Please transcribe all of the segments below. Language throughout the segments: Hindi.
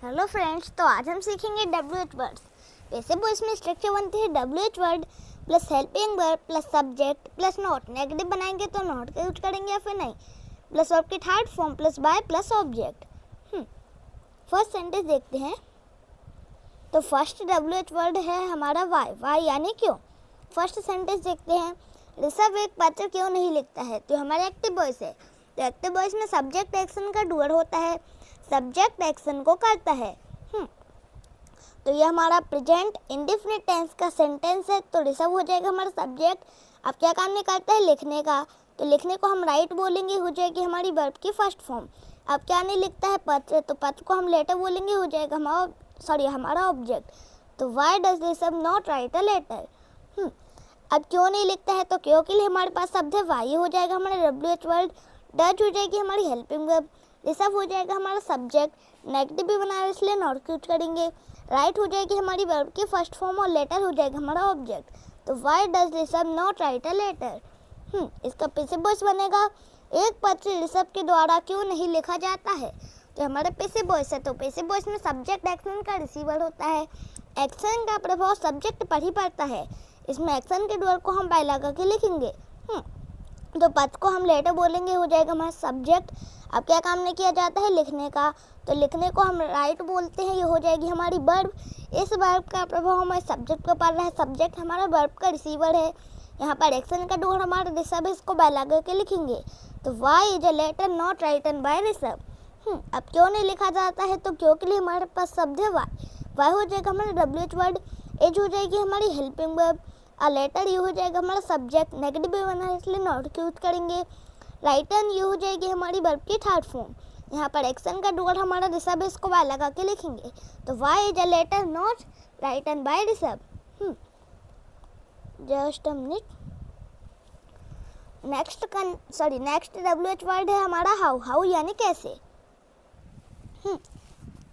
हेलो फ्रेंड्स, तो आज हम सीखेंगे WH वर्ड्स। वैसे वो इसमें स्ट्रक्चर बनती है WH word plus helping verb plus subject plus note. Negative बनाएंगे तो नोट का यूज करेंगे या फिर नहीं, प्लस वर्ब की third form plus by plus object. First sentence देखते हैं। तो फर्स्ट WH वर्ड है हमारा वाई यानी क्यों। फर्स्ट सेंटेंस देखते हैं। ऋषभ एक पत्र क्यों नहीं लिखता है, तो हमारे एक्टिव वॉइस है। तो एक्टिव वॉइस में सब्जेक्ट एक्शन का डूअर होता है, सब्जेक्ट एक्शन को करता है। तो ये हमारा प्रेजेंट इंडेफिनिट टेंस का सेंटेंस है। तो ऋषभ हो जाएगा हमारा सब्जेक्ट। अब क्या काम नहीं करता है, लिखने का। तो लिखने को हम राइट बोलेंगे, हो जाएगी हमारी वर्ब की फर्स्ट फॉर्म। अब क्या नहीं लिखता है, पत्र। तो पत्र को हम लेटर बोलेंगे, हो जाएगा हमारा ऑब्जेक्ट। तो why does Rishabh not write a letter. अब क्यों नहीं लिखता है, तो क्यों के लिए हमारे पास शब्द है वाई, हो जाएगा हमारा WH वर्ड। डज हो जाएगी हमारी हेल्पिंग वर्ब। ऋषभ हो जाएगा हमारा सब्जेक्ट। नेगेटिव भी बनाया इसलिए नॉट यूज करेंगे। राइट हो जाएगी हमारी वर्ब की फर्स्ट फॉर्म और लेटर हो जाएगा हमारा ऑब्जेक्ट। तो why does Rishabh not write a letter. इसका पैसिव वॉइस बनेगा, एक पत्र ऋषभ के द्वारा क्यों नहीं लिखा जाता है। तो हमारा पैसिव वॉइस है। तो पैसिव वॉइस में सब्जेक्ट एक्शन का रिसीवर होता है। एक्शन का प्रभाव सब्जेक्ट पर ही पड़ता है। इसमें एक्शन के डूअर को हम बाय लगा के लिखेंगे। तो पत्र को हम लेटर बोलेंगे, हो जाएगा हमारा सब्जेक्ट। अब क्या काम नहीं किया जाता है, लिखने का। तो लिखने को हम राइट बोलते हैं, ये हो जाएगी हमारी वर्ब। इस वर्ब का प्रभाव हमारे सब्जेक्ट पर पड़ रहा है। सब्जेक्ट हमारा वर्ब का रिसीवर है। यहाँ पर एक्शन का डूअर हमारा ऋषभ है, इसको बाय लगा के लिखेंगे। तो why is a letter not written by Rishabh. अब क्यों नहीं लिखा जाता है, तो क्यों के लिए हमारे पास शब्द है वाई हो जाएगा हमारा WH वर्ड। एज हो जाएगी हमारी helping verb. A letter you हो जाएगा हमारा सब्जेक्ट। नेगेटिव भी बना है इसलिए नॉट यूज करेंगे। राइटन यू हो जाएगी हमारी वर्ब की थर्ड फॉर्म। यहाँ पर एक्शन का डूअर हमारा ऋषभ है, इसको बाय लगा के लिखेंगे। तो why is a letter not written by Rishabh. Just a minute. Next WH word है हमारा हाउ यानी कैसे।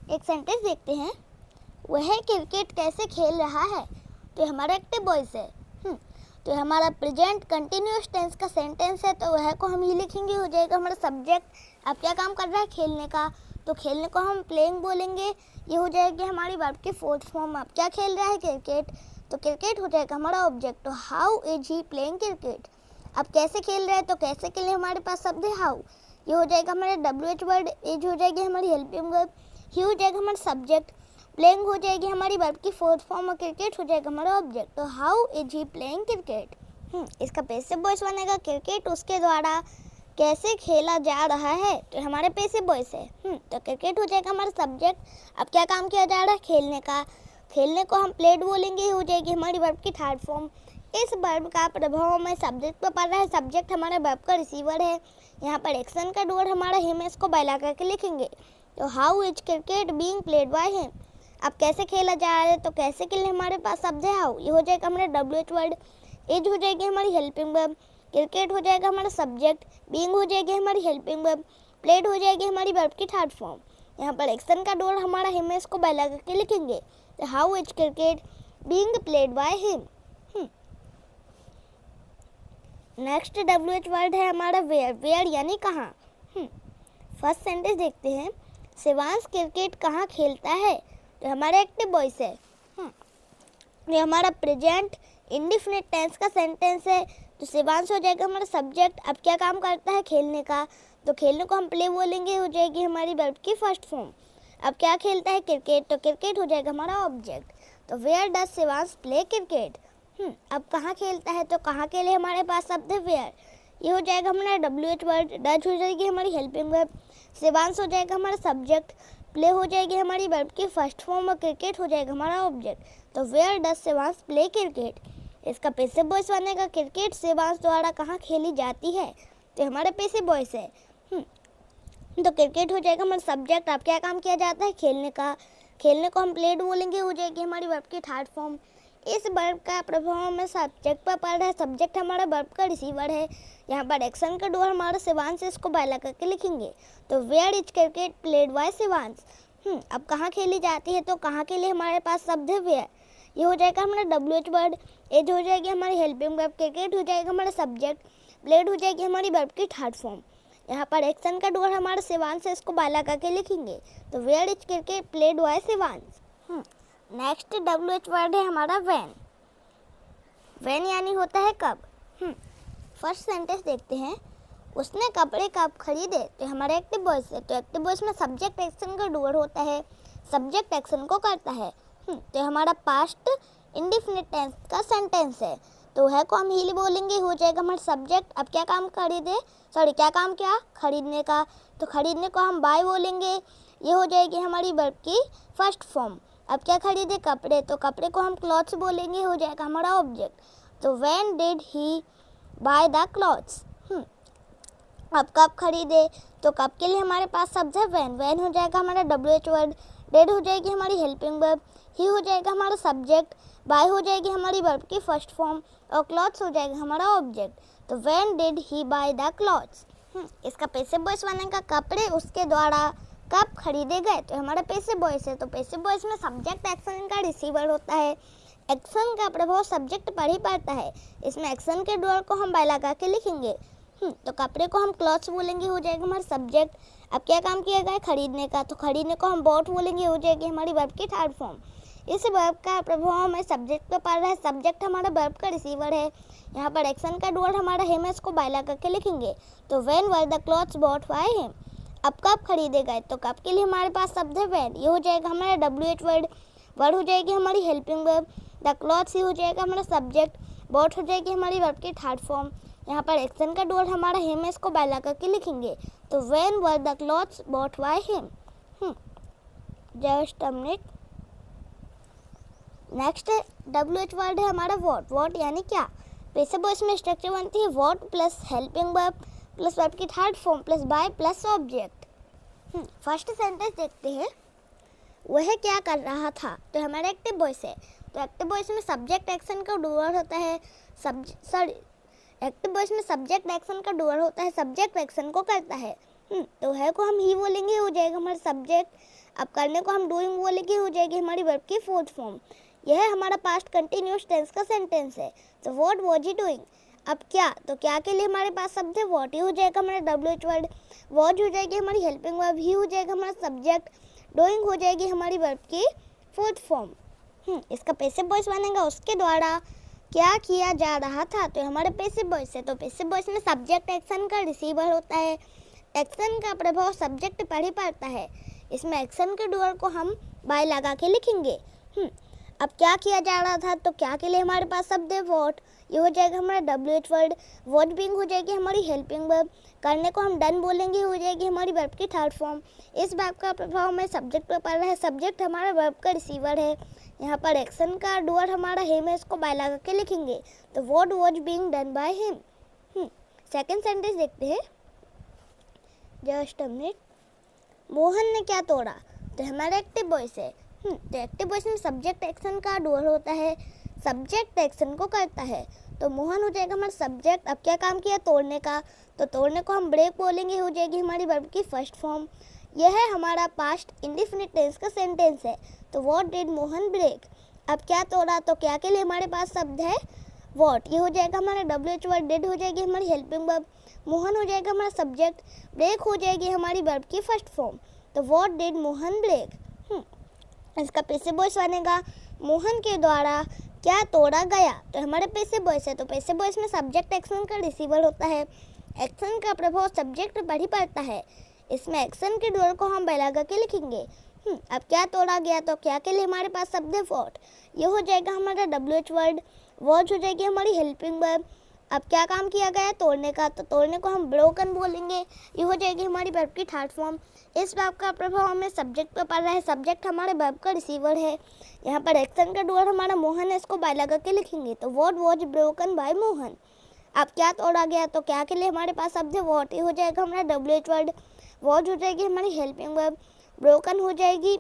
एक सेंटेंस देखते हैं। वह क्रिकेट कैसे खेल रहा है, तो हमारा एक्टिव वॉइस है। तो हमारा प्रेजेंट कंटिन्यूअस टेंस का सेंटेंस है। तो वह को हम ही लिखेंगे, हो जाएगा हमारा सब्जेक्ट। अब क्या काम कर रहा है, खेलने का। तो खेलने को हम प्लेइंग बोलेंगे, ये हो जाएगी हमारी वर्ब की फोर्थ फॉर्म। अब क्या खेल रहा है, क्रिकेट। तो क्रिकेट हो जाएगा हमारा ऑब्जेक्ट। तो how is he playing cricket. अब कैसे खेल रहा है, तो कैसे के लिए हमारे पास शब्द है हाउ, ये हो जाएगा हमारा WH वर्ड। एज हो जाएगी हमारी हेल्पिंग वर्ब। ही हो जाएगा हमारा सब्जेक्ट। प्लेइंग हो जाएगी हमारी वर्ब की फोर्थ फॉर्म और क्रिकेट हो जाएगा हमारा ऑब्जेक्ट। तो how is he playing cricket. इसका पैसिव वॉइस बनेगा, क्रिकेट उसके द्वारा कैसे खेला जा रहा है। तो हमारे पैसिव वॉइस है। तो क्रिकेट हो जाएगा हमारा सब्जेक्ट। अब क्या काम किया जा रहा है, खेलने का। खेलने को हम प्लेड बोलेंगे, हो जाएगी हमारी वर्ब की थर्ड फॉर्म। इस वर्ब का प्रभाव हमें सब्जेक्ट पर पड़ रहा है। सब्जेक्ट हमारा वर्ब का रिसीवर है। यहाँ पर एक्शन का डूअर हमारा हिम है, इसको बाय लगा के लिखेंगे। तो how is cricket being played by him. अब कैसे खेला जा रहा है, तो कैसे के लिए हमारे पास शब्द है हाउ, ये हो जाएगा हमारा WH वर्ड। एज हो जाएगी हमारी हेल्पिंग वर्ब। क्रिकेट हो जाएगा हमारा सब्जेक्ट। बीइंग हो जाएगी हमारी हेल्पिंग वर्ब। प्लेड हो जाएगी हमारी वर्ब की थर्ड फॉर्म। यहाँ पर एक्शन का डोर हमारा हिम है, इसको बाय लगा के लिखेंगे। तो how is cricket being played by him. Next WH word है हमारा वेयर यानी कहाँ। फर्स्ट सेंटेंस देखते हैं। शिवांश क्रिकेट कहाँ खेलता है, तो हमारा एक्टिव वॉइस है। ये हमारा प्रेजेंट इंडेफिनिट टेंस का सेंटेंस है। तो शिवांश हो जाएगा हमारा सब्जेक्ट। अब क्या काम करता है, खेलने का। तो खेलने को हम प्ले बोलेंगे, हो जाएगी हमारी वर्ब की फर्स्ट फॉर्म। अब क्या खेलता है, क्रिकेट। तो क्रिकेट हो जाएगा हमारा ऑब्जेक्ट। तो where does Shivansh play cricket. अब कहाँ खेलता है, तो कहाँ के लिए हमारे पास शब्द है वेयर, ये हो जाएगा हमारा WH वर्ड। डज हो जाएगी हमारी हेल्पिंग वर्ब। शिवांश हो जाएगा हमारा सब्जेक्ट। प्ले हो जाएगी हमारी वर्ब की फर्स्ट फॉर्म और क्रिकेट हो जाएगा हमारा ऑब्जेक्ट। तो where does Shivansh play cricket. इसका पैसिव वॉइस बनेगा, क्रिकेट शिवांश द्वारा कहाँ खेली जाती है। तो हमारा पैसिव वॉइस है। तो क्रिकेट हो जाएगा हमारा सब्जेक्ट। अब क्या काम किया जाता है, खेलने का। खेलने को हम प्लेड बोलेंगे, हो जाएगी हमारी वर्ब की थर्ड फॉर्म। इस वर्ब का प्रभाव हमें सब्जेक्ट पर पड़ रहा है। सब्जेक्ट हमारा वर्ब का रिसीवर है। यहाँ पर एक्शन का डूअर हमारा शिवांश, इसको बाय लगा के लिखेंगे। तो where is cricket played by Shivansh. अब कहाँ खेली जाती है, तो कहाँ के लिए हमारे पास शब्द है वेयर, ये हो जाएगा हमारा WH वर्ड। एज हो जाएगी हमारी हेल्पिंग वर्ब। क्रिकेट हो जाएगा हमारा सब्जेक्ट। प्लेड हो जाएगी हमारी वर्ब की थर्ड फॉर्म। यहाँ पर एक्शन का डुअल हमारा शिवांश है, इसको बाय लगा के लिखेंगे। तो where is cricket played by Shivansh. Next WH word है हमारा व्हेन। व्हेन यानी होता है कब। फर्स्ट सेंटेंस देखते हैं, उसने कपड़े कब खरीदे। तो हमारे एक्टिव वॉइस है, तो एक्टिव वॉइस में सब्जेक्ट एक्शन का डुअल होता है, सब्जेक्ट एक्शन को करता है। तो हमारा पास्ट इंडिफिनिट टेंस का सेंटेंस है, तो है को हम ही बोलेंगे, हो जाएगा हमारा सब्जेक्ट। अब क्या काम खरीदे, क्या काम किया, खरीदने का। तो खरीदने को हम बाय बोलेंगे, ये हो जाएगी हमारी वर्ब की फर्स्ट फॉर्म। अब क्या खरीदे, कपड़े, तो कपड़े को हम क्लॉथ्स बोलेंगे, हो जाएगा हमारा ऑब्जेक्ट। तो when did he by the clothes. अब कब खरीदे, तो कब के लिए हमारे पास शब्द है व्हेन। व्हेन हो जाएगा हमारा WH वर्ड, डिड हो जाएगी हमारी हेल्पिंग वर्ब, ही हो जाएगा हमारा सब्जेक्ट, बाय हो जाएगी हमारी वर्ब की फर्स्ट फॉर्म और क्लॉथ्स हो जाएगा हमारा ऑब्जेक्ट। तो when did he by the clothes. इसका पैसिव वॉइस बनेगा कपड़े उसके द्वारा कब खरीदे गए। तो हमारा पैसिव वॉइस है, तो पैसिव वॉइस में सब्जेक्ट एक्शन का रिसीवर होता है, एक्शन का प्रभाव सब्जेक्ट पर ही पड़ता है। इसमें एक्शन के डुअल को हम बाय लगा के लिखेंगे। तो कपड़े को हम क्लॉथ्स बोलेंगे, हो जाएगा हमारा सब्जेक्ट। अब क्या काम किया गया है, खरीदने का, तो खरीदने को हम बॉट बोलेंगे, हो जाएगी हमारी वर्ब की थर्ड फॉर्म। इस वर्ब का प्रभाव हमें सब्जेक्ट पर पड़ रहा है, सब्जेक्ट हमारा वर्ब का रिसीवर है। यहाँ पर एक्शन का डुअल हमारा हिम है, इसको बाय लगा के लिखेंगे। तो when were the clothes bought by him. अब कब खरीदे गए, तो कब के लिए हमारे पास शब्द है व्हेन, ये हो जाएगा हमारा WH वर्ड, वर्ड हो जाएगी हमारी हेल्पिंग वर्ब, द क्लॉथ्स ही हो जाएगा हमारा सब्जेक्ट, बॉट हो जाएगी हमारी वर्ब की थर्ड फॉर्म। यहाँ पर एक्शन का डुअल हमारा हिम है, इसको बाय लगा के लिखेंगे। तो when were the clothes bought by him. Just a minute. Next WH word है हमारा वॉट। वॉट यानी क्या। पैसिव वॉइस में स्ट्रक्चर बनती है what plus helping verb plus verb की third form plus by plus object. First sentence देखते हैं, वह क्या कर रहा था। तो हमारा एक्टिव वॉइस है, तो एक्टिव वॉइस में सब्जेक्ट एक्शन का डुअल होता है, एक्टिव वॉइस में सब्जेक्ट एक्शन का डुअल होता है, सब्जेक्ट एक्शन को करता है। तो है को हम ही बोलेंगे, हो जाएगा हमारा सब्जेक्ट। अब करने को हम डूइंग बोलेंगे, हो जाएगी हमारी वर्ब की फोर्थ फॉर्म। यह हमारा पास्ट कंटिन्यूअस टेंस का सेंटेंस है। तो व्हाट वाज ही डूइंग। अब क्या, तो क्या के लिए हमारे पास शब्द है व्हाट, ही हो जाएगा हमारा WH वर्ड, वाज हो जाएगी हमारी हेल्पिंग वर्ब, ही हो जाएगा हमारा सब्जेक्ट, डूइंग हो जाएगी हमारी वर्ब की फोर्थ फॉर्म। इसका पैसिव वॉइस बनेगा उसके द्वारा क्या किया जा रहा था। तो हमारे पैसिव वॉइस है, तो पैसिव वॉइस में सब्जेक्ट एक्शन का रिसीवर होता है, एक्शन का प्रभाव सब्जेक्ट पर ही पड़ता है। इसमें एक्शन के डुअल को हम बाय लगा के लिखेंगे। अब क्या किया जा रहा था, तो क्या के लिए हमारे पास शब्द है व्हाट, ये हो जाएगा हमारा WH वर्ड, वॉच बीइंग हो जाएगी हमारी हेल्पिंग वर्ब, करने को हम डन बोलेंगे, हो जाएगी हमारी वर्ब की थर्ड फॉर्म। इस वर्ब का प्रभाव में सब्जेक्ट पर पड़ रहा है, सब्जेक्ट हमारा वर्ब का रिसीवर है। यहाँ पर एक्शन का डुअल हमारा हिम है, इसको बाय लगा के लिखेंगे। तो what was being done by him. Second sentence देखते हैं, जस्ट अ मिनट। मोहन ने क्या तोड़ा। तो हमारा एक्टिव वॉइस है, तो एक्टिव वॉइस में सब्जेक्ट एक्शन का डुअल होता है, सब्जेक्ट एक्शन को करता है। तो मोहन हो जाएगा हमारा सब्जेक्ट। अब क्या काम किया, तोड़ने का, तो तोड़ने को हम ब्रेक बोलेंगे, हो जाएगी हमारी वर्ब की फर्स्ट फॉर्म। यह है हमारा पास्ट इंडिफिनिट टेंस का सेंटेंस है। तो व्हाट डिड मोहन ब्रेक। अब क्या तोड़ा, तो क्या के लिए हमारे पास शब्द है व्हाट, ये हो जाएगा हमारा WH वर्ड, डिड हो जाएगी हमारी हेल्पिंग वर्ब, मोहन हो जाएगा हमारा सब्जेक्ट, ब्रेक हो जाएगी हमारी वर्ब की फर्स्ट फॉर्म। तो व्हाट डिड मोहन ब्रेक। इसका पैसिव वॉइस बनेगा मोहन के द्वारा क्या तोड़ा गया। तो हमारे पैसिव वॉइस है, तो पैसिव वॉइस में सब्जेक्ट एक्शन का रिसीवर होता है, एक्शन का प्रभाव सब्जेक्ट पर ही पड़ता है। इसमें एक्शन के डुअल को हम बाय लगा के लिखेंगे। अब क्या तोड़ा गया, तो क्या के लिए हमारे पास शब्द है व्हाट, ये हो जाएगा हमारा WH वर्ड, वॉच हो जाएगी हमारी हेल्पिंग वर्ब। अब क्या काम किया गया, तोड़ने का, तो तोड़ने को हम ब्रोकन बोलेंगे, ये हो जाएगी हमारी वर्ब की थर्ड फॉर्म। इस वर्ब का प्रभाव हमें सब्जेक्ट पर पड़ रहा है, सब्जेक्ट हमारे वर्ब का रिसीवर है। यहाँ पर एक्शन का डुअल हमारा मोहन है, इसको बाय लगा के लिखेंगे। तो what was broken by Mohan. अब क्या तोड़ा गया, तो क्या के लिए हमारे पास शब्द है व्हाट, ये हो जाएगा हमारा WH वर्ड, वॉच हो जाएगी हमारी हेल्पिंग वर्ब, ब्रोकन हो जाएगी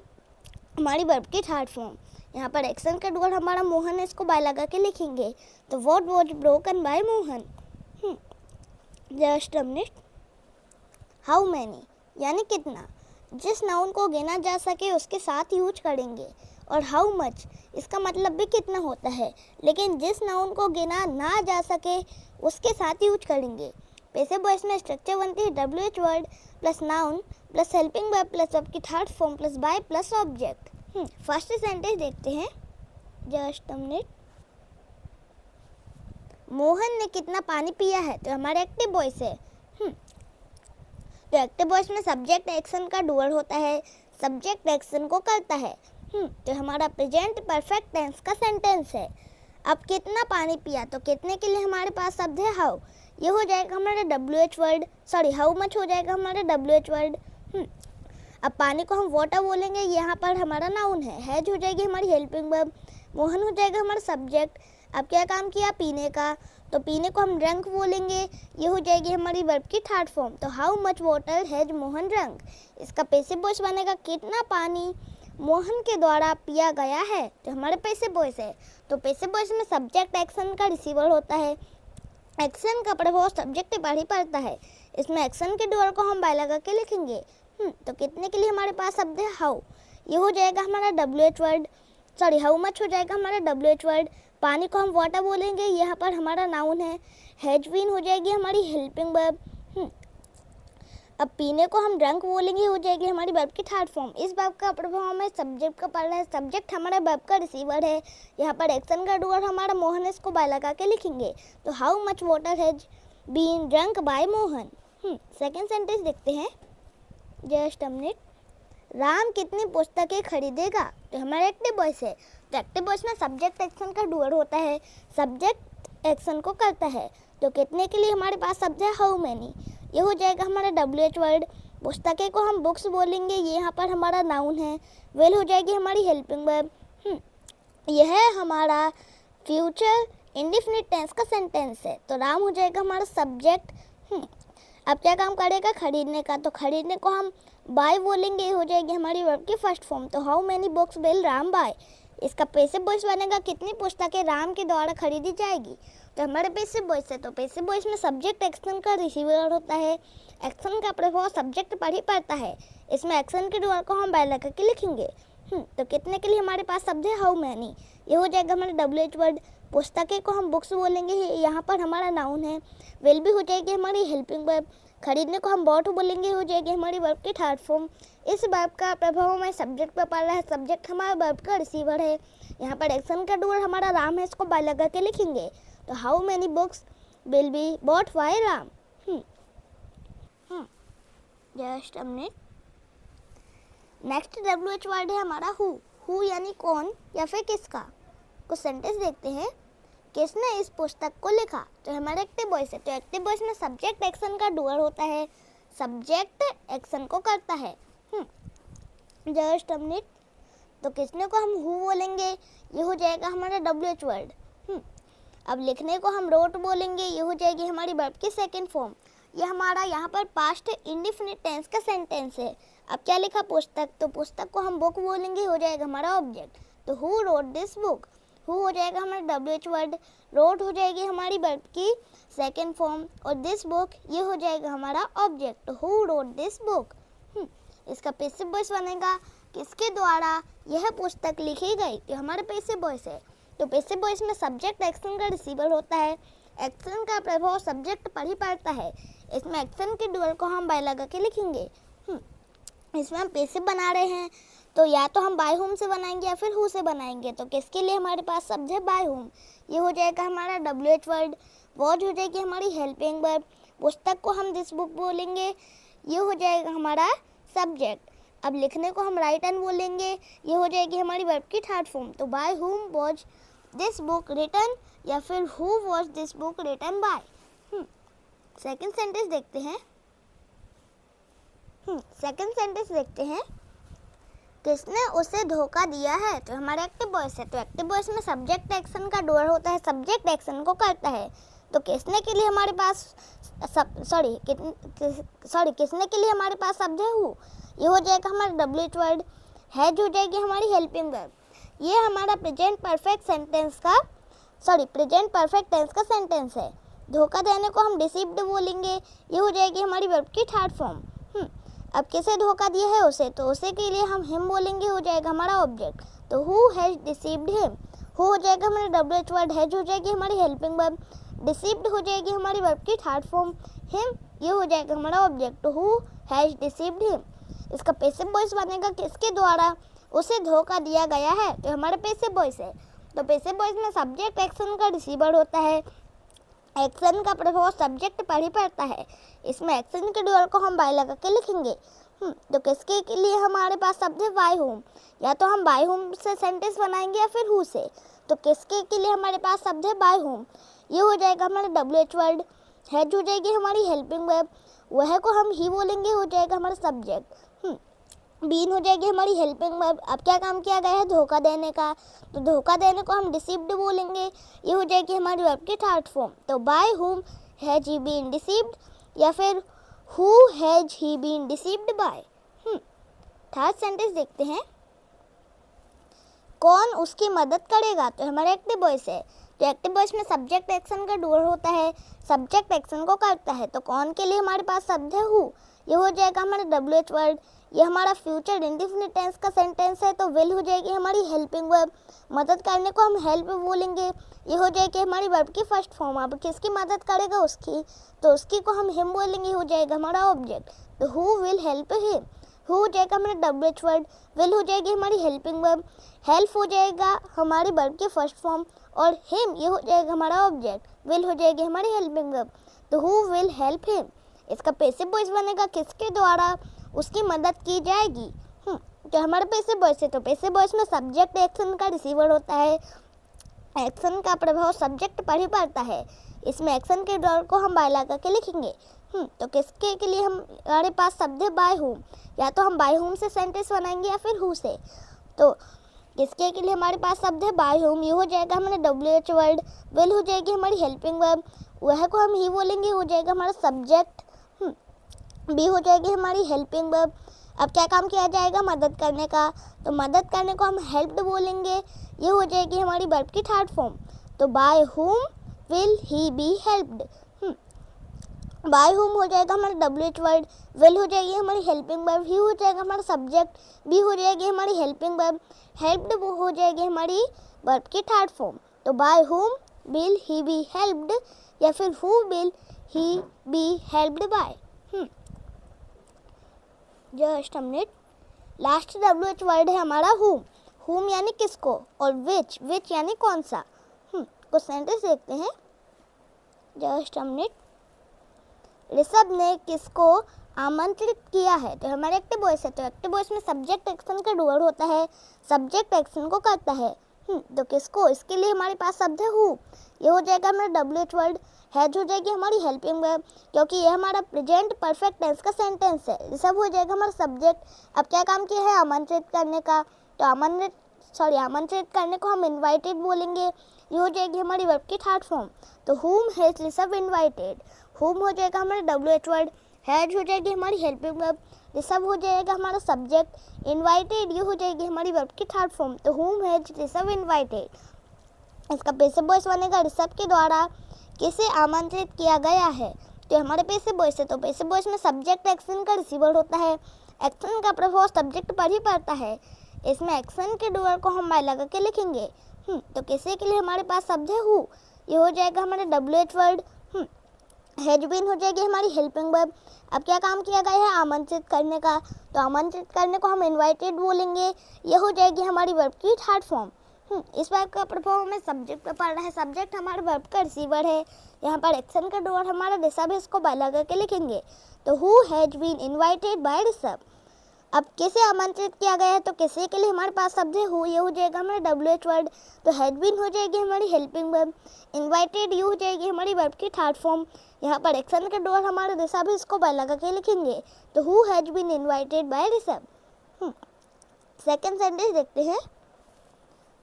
हमारी वर्ब की थर्ड फॉर्म। यहाँ पर एक्शन का डुअल हमारा मोहन है, इसको बाय लगा के लिखेंगे। तो what was broken by Mohan. Just a minute. How many यानी कितना, जिस नाउन को गिना जा सके उसके साथ यूज करेंगे। और हाउ मच इसका मतलब भी कितना होता है, लेकिन जिस नाउन को गिना ना जा सके उसके साथ यूज करेंगे। पैसिव वॉइस में स्ट्रक्चर बनती है WH word plus noun plus helping verb plus verb की third form plus by plus object. First sentence देखते हैं, जस्ट अ मिनट। मोहन ने कितना पानी पिया है, तो हमारा एक्टिव वॉइस है। तो एक्टिव वॉइस में सब्जेक्ट एक्शन का डूअर होता है, सब्जेक्ट एक्शन को करता है। तो हमारा प्रेजेंट परफेक्ट टेंस का सेंटेंस है। अब कितना पानी पिया, तो कितने के लिए हमारे पास शब्द है हाउ, ये हो जाएगा हमारा WH word, sorry how much हो जाएगा हमारा WH वर्ड। अब पानी को हम वाटर बोलेंगे, यहाँ पर हमारा नाउन है। हैज हो जाएगी हमारी हेल्पिंग वर्ब, मोहन हो जाएगा हमारा सब्जेक्ट। अब क्या काम किया, पीने का, तो पीने को हम ड्रंक बोलेंगे, ये हो जाएगी हमारी वर्ब की थर्ड फॉर्म। तो how much water has Mohan drunk, इसका पैसिव वॉइस बनेगा कितना पानी मोहन के द्वारा पिया गया है, तो हमारे पैसिव वॉइस है। तो पैसिव वॉइस में सब्जेक्ट एक्शन का रिसीवर होता है, एक्शन का प्रभाव सब्जेक्ट पर ही पड़ता है। इसमें एक्शन के डूअर को हम बाय लगा के लिखेंगे। तो कितने के लिए हमारे पास शब्द है हाउ, ये हो जाएगा हमारा WH word, sorry how much हो जाएगा हमारा WH वर्ड। पानी को हम वाटर बोलेंगे, यहाँ पर हमारा नाउन है। हैज बीन हो जाएगी हमारी हेल्पिंग वर्ब। अब पीने को हम ड्रंक बोलेंगे, हो जाएगी हमारी वर्ब की थर्ड फॉर्म। इस वर्ब का प्रभाव हमें सब्जेक्ट का पड़ रहा है, सब्जेक्ट हमारा वर्ब का रिसीवर है। यहाँ पर एक्शन का डूअर हमारा मोहन है, इसको बाय लगा के लिखेंगे। तो how much water has been drunk by Mohan. Second sentence देखते हैं, जस्ट अ मिनट। राम कितनी पुस्तकें खरीदेगा, तो हमारा एक्टिव वॉइस है। तो एक्टिव वॉइस में सब्जेक्ट एक्शन का डूअर होता है, सब्जेक्ट एक्शन को करता है। तो कितने के लिए हमारे पास शब्द है हाउ मैनी, ये हो जाएगा हमारा WH वर्ड। पुस्तकें को हम बुक्स बोलेंगे, ये यहाँ पर हमारा नाउन है। वेल हो जाएगी हमारी हेल्पिंग वर्ब। यह हमारा फ्यूचर इंडिफिनिट टेंस का सेंटेंस है। तो राम हो जाएगा हमारा सब्जेक्ट। अब क्या काम करेगा, खरीदने का, तो खरीदने को हम बाय बोलेंगे, ये हो जाएगी हमारी वर्ब की फर्स्ट फॉर्म। तो how many books will Ram buy, इसका पैसिव वॉइस बनेगा कितनी पुस्तकें राम के द्वारा खरीदी जाएगी, तो हमारे पैसिव वॉइस है। तो पैसिव वॉइस में सब्जेक्ट एक्शन का रिसीवर होता है, एक्शन का प्रभाव सब्जेक्ट पर ही पड़ता है। इसमें एक्शन के डूअर को हम बाय लगा के लिखेंगे। तो कितने के लिए हमारे पास शब्द है हाउ मैनी, ये हो जाएगा हमारा WH वर्ड। पुस्तकें को हम बुक्स बोलेंगे, यहाँ पर हमारा नाउन है। विल भी हो जाएगी हमारी हेल्पिंग वर्ब। खरीदने को हम बॉट बोलेंगे, हो जाएगी हमारी वर्ब की थर्ड फॉर्म। इस वर्ब का प्रभाव हमें सब्जेक्ट पर पड़ रहा है, सब्जेक्ट हमारा वर्ब का रिसीवर है। यहाँ पर एक्शन का डूअर हमारा राम है, इसको बाय लगा के लिखेंगे। तो how many books will be bought by Ram. Just a minute. Next WH word है हमारा हु यानी कौन या फिर किसका। कुछ सेंटेंस देखते हैं, किसने इस पुस्तक को लिखा, तो हमारा एक्टिव वॉइस है। तो एक्टिव वॉइस में सब्जेक्ट एक्शन का डूअर होता है, सब्जेक्ट एक्शन को करता है। Just a minute. तो किसने को हम हु बोलेंगे, ये हो जाएगा हमारा WH वर्ड। अब लिखने को हम रोट बोलेंगे, ये हो जाएगी हमारी वर्ब की सेकेंड फॉर्म। ये हमारा यहाँ पर पास्ट इंडिफिनिट टेंस का सेंटेंस है। अब क्या लिखा, पुस्तक, तो पुस्तक को हम बुक बोलेंगे, हो जाएगा हमारा ऑब्जेक्ट। तो who wrote this book, who हो जाएगा हमारा WH वर्ड। रोट हो जाएगी हमारी वर्ब की सेकेंड फॉर्म, और दिस बुक ये हो जाएगा हमारा ऑब्जेक्ट। तो हु रोट दिस बुक, इसका पैसिव वॉइस बनेगा किसके द्वारा यह पुस्तक लिखी गई, तो हमारा पैसिव वॉइस है। तो पैसिव वॉइस में सब्जेक्ट एक्शन का रिसीवर होता है, एक्शन का प्रभाव सब्जेक्ट पर ही पड़ता है। इसमें एक्शन के डूअर को हम बाय लगा के लिखेंगे। इसमें हम पैसिव बना रहे हैं, तो या तो हम बाय होम से बनाएंगे या फिर हु से बनाएंगे। तो किसके लिए हमारे पास शब्द है बाय होम, ये हो जाएगा हमारा WH वर्ड। वॉच हो जाएगी हमारी हेल्पिंग वर्ब। पुस्तक को हम दिस बुक बोलेंगे, ये हो जाएगा हमारा सब्जेक्ट। अब लिखने को हम राइट एन बोलेंगे, ये हो जाएगी हमारी वर्ब की थर्ड फॉर्म। तो by whom was this book written, या फिर who was this book written by. Second sentence देखते हैं। सेकेंड सेंटेंस देखते हैं, किसने उसे धोखा दिया है, तो हमारा एक्टिव वॉइस है। तो एक्टिव वॉइस में सब्जेक्ट एक्शन का डूअर होता है, सब्जेक्ट एक्शन को करता है। तो किसने के लिए हमारे पास किसने के लिए हमारे पास शब्द है हु, ये हो जाएगा हमारा WH वर्ड। हैज हो जाएगी हमारी हेल्पिंग वर्ब। ये हमारा प्रेजेंट परफेक्ट टेंस का सेंटेंस है। धोखा देने को हम डिसीव्ड बोलेंगे, ये हो जाएगी हमारी वर्ब की थर्ड फॉर्म। अब किसे धोखा दिया है, उसे, तो उसे के लिए हम हिम बोलेंगे, हो जाएगा हमारा ऑब्जेक्ट। तो who has deceived him, who हो जाएगा हमारा WH वर्ड। हैज हो जाएगी हमारी हेल्पिंग वर्ब। डिसीव्ड हो जाएगी हमारी वर्ब की थर्ड फॉर्म हिम, ये हो जाएगा हमारा object, who has deceived him. इसका पैसिव वॉइस बनेगा किसके द्वारा, उसे धोखा दिया गया है, तो हमारा पैसिव वॉइस है। तो पैसिव वॉइस में सब्जेक्ट एक्शन का रिसीवर होता है, एक्शन का प्रभाव सब्जेक्ट पर ही पड़ता है। इसमें एक्शन के डूअर को हम बाय लगा के लिखेंगे। तो किसके के लिए हमारे पास शब्द है बाय होम, या तो हम बाय होम से सेंटेंस बनाएंगे या फिर हु से। तो किसके के लिए हमारे पास शब्द है बाय होम, ये हो जाएगा हमारा WH वर्ड। हैज हो जाएगी हमारी हेल्पिंग वर्ब, वह को हम ही बोलेंगे, हो जाएगा हमारा सब्जेक्ट। बीन हो जाएगी हमारी हेल्पिंग वर्ब। अब क्या काम किया गया है, धोखा देने का, तो धोखा देने को हम डिसीव्ड बोलेंगे, ये हो जाएगी हमारी वर्ब की थर्ड फॉर्म। तो by whom has he been deceived, या फिर who has he been deceived by. Third sentence देखते हैं, कौन उसकी मदद करेगा, तो हमारा एक्टिव वॉइस है। तो एक्टिव वॉइस में सब्जेक्ट एक्शन का डूअर होता है, सब्जेक्ट एक्शन को करता है। तो कौन के लिए हमारे पास शब्द है हु, ये हो जाएगा हमारा WH वर्ड। ये हमारा फ्यूचर इंडेफिनिट टेंस का सेंटेंस है, तो विल हो जाएगी हमारी हेल्पिंग वर्ब। मदद करने को हम हेल्प बोलेंगे, ये हो जाएगी हमारी वर्ब की फर्स्ट फॉर्म। अब किसकी मदद करेगा, उसकी, तो उसकी को हम हिम बोलेंगे, हो जाएगा हमारा ऑब्जेक्ट। तो who will help him, who हो जाएगा हमारा WH वर्ड, विल हो जाएगी हमारी हेल्पिंग वर्ब, हेल्प हो जाएगा हमारी वर्ब की फर्स्ट फॉर्म, और हिम ये हो जाएगा हमारा ऑब्जेक्ट, विल हो जाएगी हमारी हेल्पिंग वर्ब। तो हु विल हेल्प हिम, इसका पैसिव वॉइस बनेगा किसके द्वारा, उसकी मदद की जाएगी। तो हमारा पैसिव वॉइस है, तो पैसिव वॉइस में सब्जेक्ट एक्शन का रिसीवर होता है, एक्शन का प्रभाव सब्जेक्ट पर ही पड़ता है। इसमें एक्शन के डॉट को हम बाय लगा के लिखेंगे। तो किसके के लिए हमारे पास शब्द है बाय होम, या तो हम बाय होम से सेंटेंस बनाएंगे या फिर हु से। तो किसके के लिए हमारे पास शब्द है बाय होम, ये हो जाएगा हमारा WH वर्ड। विल हो जाएगी हमारी हेल्पिंग वर्ब, वह को हम ही बोलेंगे, हो जाएगा हमारा सब्जेक्ट। बी हो जाएगी हमारी हेल्पिंग वर्ब। अब क्या काम किया जाएगा, मदद करने का, तो मदद करने को हम हेल्प्ड बोलेंगे, ये हो जाएगी हमारी वर्ब की थर्ड फॉर्म। तो बाय हुम will he be helped. By whom हो जाएगा हमारा WH वर्ड, विल हो जाएगी हमारी हेल्पिंग वर्ब, ही हो जाएगा हमारा सब्जेक्ट, बी हो जाएगी हमारी हेल्पिंग वर्ब, हेल्प्ड हो जाएगी हमारी वर्ब की थर्ड फॉर्म। तो बाय हुम विल ही बी हेल्प्ड, या फिर who will he be helped bye. Just a minute, last WH word है हमारा हुम यानी किसको, और विच यानी कौन सा। कुछ सेंटेंस देखते हैं। जस्ट अ मिनट, ऋषभ ने किसको आमंत्रित किया है, तो हमारे एक्टिव वॉइस है। तो एक्टिव वॉइस में सब्जेक्ट एक्शन का डूअर होता है, सब्जेक्ट एक्शन को करता है। तो किसको, इसके लिए हमारे पास शब्द है हु, ये हो जाएगा हमारा WH वर्ड। हैज हो जाएगी हमारी हेल्पिंग वर्ब, क्योंकि ये हमारा प्रेजेंट परफेक्ट टेंस का सेंटेंस है। ऋषभ हो जाएगा हमारा सब्जेक्ट। अब क्या काम किया है, आमंत्रित करने का, तो आमंत्रित करने को हम इनवाइटेड बोलेंगे, ये हो जाएगी हमारी वर्ब की थर्ड फॉर्म। तो हुम हैज ऋषभ इनवाइटेड, हुम हो जाएगा हमारा WH वर्ड, हैज हो जाएगी हमारी हेल्पिंग वर्ब, ऋषभ हो जाएगा हमारा सब्जेक्ट, इनवाइटेड ये हो जाएगी हमारी वर्ब की थर्ड फॉर्म। तो हुम हैज ऋषभ इनवाइटेड, इसका पैसिव वॉइस बनेगा ऋषभ के द्वारा किसे आमंत्रित किया गया है, तो हमारे पैसिव वॉइस है। तो पैसिव वॉइस में सब्जेक्ट एक्शन का रिसीवर होता है, एक्शन का प्रभाव सब्जेक्ट पर ही पड़ता है। इसमें एक्शन के डूअर को हम बाय लगा के लिखेंगे। तो किसी के लिए हमारे पास शब्द है हु, ये हो जाएगा हमारा WH वर्ड। हैज बीन हो जाएगी हमारी हेल्पिंग वर्ब। अब क्या काम किया गया है, आमंत्रित करने का, तो आमंत्रित करने को हम इनवाइटेड बोलेंगे, ये हो जाएगी हमारी वर्ब की थर्ड फॉर्म। इस वर्ब का प्रभाव हमें सब्जेक्ट पर पड़ रहा है, सब्जेक्ट हमारे वर्ब का रिसीवर है। यहाँ पर एक्शन का डूअर हमारा ऋषभ है, इसको बाय लगा के लिखेंगे। तो who has been invited by Rishabh. अब किसे आमंत्रित किया गया है, तो किसी के लिए हमारे पास शब्द है हु, ये हो जाएगा हमारा WH वर्ड। तो हैज बीन हो जाएगी हमारी हेल्पिंग वर्ब, इनवाइटेड ये हो जाएगी हमारी वर्ब की थर्ड फॉर्म। यहाँ पर एक्शन का डूअर हमारा ऋषभ है, इसको बाय लगा के लिखेंगे। तो who has been invited by Rishabh. Second sentence देखते हैं,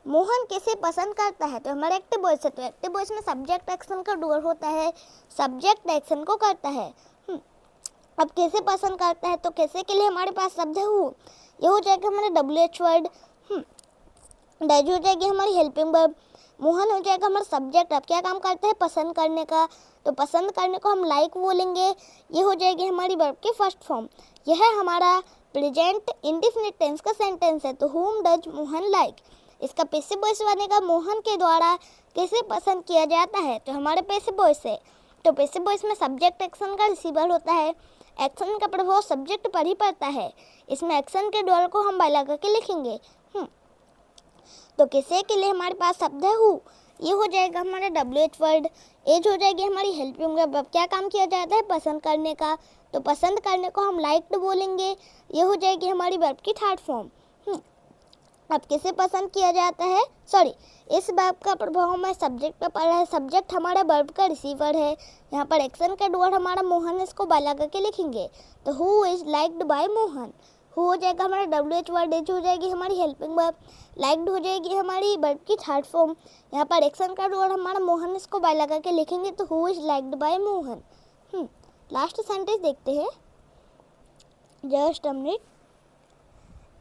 मोहन किसे पसंद करता है, तो हमारा एक्टिव वॉइस है। तो एक्टिव वॉइस में सब्जेक्ट एक्शन का डूअर होता है, सब्जेक्ट एक्शन को करता है। अब किसे पसंद करता है, तो किसे के लिए हमारे पास शब्द है हु, ये हो जाएगा हमारा WH वर्ड। डज हो जाएगी हमारी हेल्पिंग वर्ब, मोहन हो जाएगा हमारा सब्जेक्ट। अब क्या काम करता है, पसंद करने का, तो पसंद करने को हम लाइक बोलेंगे, ये हो जाएगी हमारी वर्ब की फर्स्ट फॉर्म। यह हमारा प्रेजेंट इंडेफिनिट टेंस का सेंटेंस है। तो हुम डज मोहन लाइक, इसका पैसिव वॉइस बनेगा मोहन के द्वारा किसे पसंद किया जाता है, तो हमारे पैसिव वॉइस है। तो पैसिव वॉइस में सब्जेक्ट एक्शन का रिसीवर होता है, एक्शन का प्रभाव सब्जेक्ट पर ही पड़ता है। इसमें एक्शन के डुअल को हम बाय लगा के लिखेंगे। तो किसे के लिए हमारे पास शब्द है हु, ये हो जाएगा हमारा WH वर्ड। एज हो जाएगी हमारी हेल्पिंग वर्ब। अब क्या काम किया जाता है, पसंद करने का, तो पसंद करने को हम लाइक्ड बोलेंगे, ये हो जाएगी हमारी वर्ब की थर्ड फॉर्म। अब किसे पसंद किया जाता है, सॉरी, इस वर्ब का प्रभाव हमें सब्जेक्ट पर पड़ रहा है। सब्जेक्ट हमारा वर्ब का रिसीवर है, यहाँ पर एक्शन का डुअल हमारा मोहन, इसको बाय लगा के लिखेंगे। तो who is liked by Mohan, who हो जाएगा हमारा WH वर्ड। एज हो जाएगी हमारी हेल्पिंग वर्ब, लाइक्ड हो जाएगी हमारी वर्ब की थर्ड फॉर्म। यहाँ पर एक्शन का डुअल हमारा मोहन, इसको बाय लगा के लिखेंगे। तो who is liked by Mohan. Last sentence देखते हैं, जस्ट अ मिनट।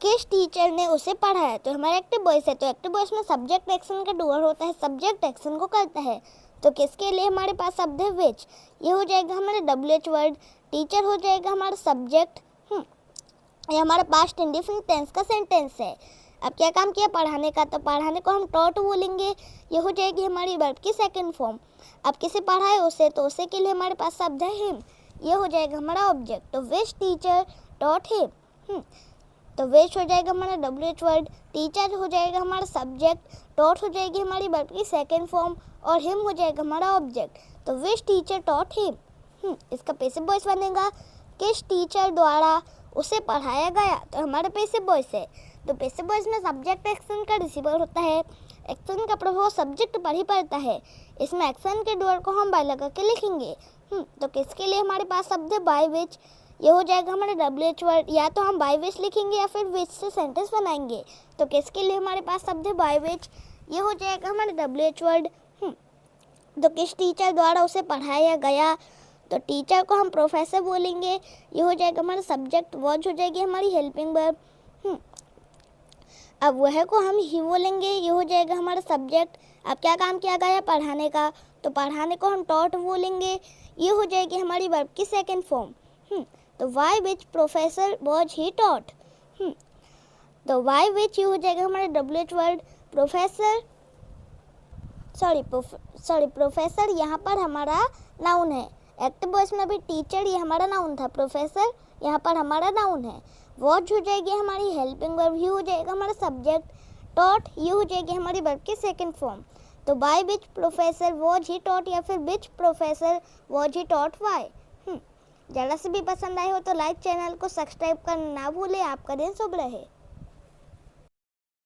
किस टीचर ने उसे पढ़ाया, तो हमारा एक्टिव वॉइस है। तो एक्टिव वॉइस में सब्जेक्ट एक्शन का डुअल होता है, सब्जेक्ट एक्शन को करता है। तो किसके लिए हमारे पास शब्द है विच, ये हो जाएगा हमारा WH वर्ड। टीचर हो जाएगा हमारा सब्जेक्ट। ये हमारा पास्ट इंडेफिनिट टेंस का सेंटेंस है। अब क्या काम किया, पढ़ाने का, तो पढ़ाने को हम टॉट बोलेंगे, ये हो जाएगी हमारी वर्ब की सेकंड फॉर्म। अब किसे पढ़ाए, उसे, तो उसे के लिए हमारे पास शब्द है हिम, ये हो जाएगा हमारा ऑब्जेक्ट। तो विच टीचर टॉट हिम, तो विच हो जाएगा हमारा WH वर्ड। टीचर हो जाएगा हमारा सब्जेक्ट, टॉट हो जाएगी हमारी वर्ब की सेकंड फॉर्म, और हिम हो जाएगा हमारा ऑब्जेक्ट। तो विच टीचर टॉट हिम, इसका पैसिव वॉइस बनेगा किस टीचर द्वारा उसे पढ़ाया गया, तो हमारा पैसिव वॉइस है। तो पैसिव वॉइस में सब्जेक्ट एक्शन का रिसीवर होता है, एक्शन का प्रभाव सब्जेक्ट पर ही पड़ता है। इसमें एक्शन के डुअल को हम बाय लगा के लिखेंगे। तो किसके लिए हमारे पास शब्द है बाय विच, ये हो जाएगा हमारा WH वर्ड। या तो हम बाय विच लिखेंगे या फिर विच से सेंटेंस बनाएंगे। तो किसके लिए हमारे पास शब्द है बाय विच, ये हो जाएगा हमारा WH वर्ड। तो किस टीचर द्वारा उसे पढ़ाया गया, तो टीचर को हम प्रोफेसर बोलेंगे, ये हो जाएगा हमारा सब्जेक्ट। वॉच हो जाएगी हमारी हेल्पिंग वर्ब। अब वह को हम ही बोलेंगे, ये हो जाएगा हमारा सब्जेक्ट। अब क्या काम किया गया, पढ़ाने का, तो पढ़ाने को हम टॉट बोलेंगे, ये हो जाएगी हमारी वर्ब की सेकंड फॉर्म। तो why which professor was he taught, तो वाई विच, ये हो जाएगा हमारा WH वर्ड। प्रोफेसर, प्रोफेसर यहाँ पर हमारा नाउन है। एक्टिव वॉइस में भी टीचर ये हमारा नाउन था, प्रोफेसर यहाँ पर हमारा नाउन है। वॉच हो जाएगी हमारी हेल्पिंग वर्ब, ये हो जाएगा हमारा सब्जेक्ट। टॉट, ये हो जाएगी हमारी वर्ब की सेकंड फॉर्म। तो by which professor was he taught, या फिर which professor was he taught by. ज़रा से भी पसंद आए हो तो लाइक, चैनल को सब्सक्राइब करना ना भूले। आपका दिन शुभ रहे।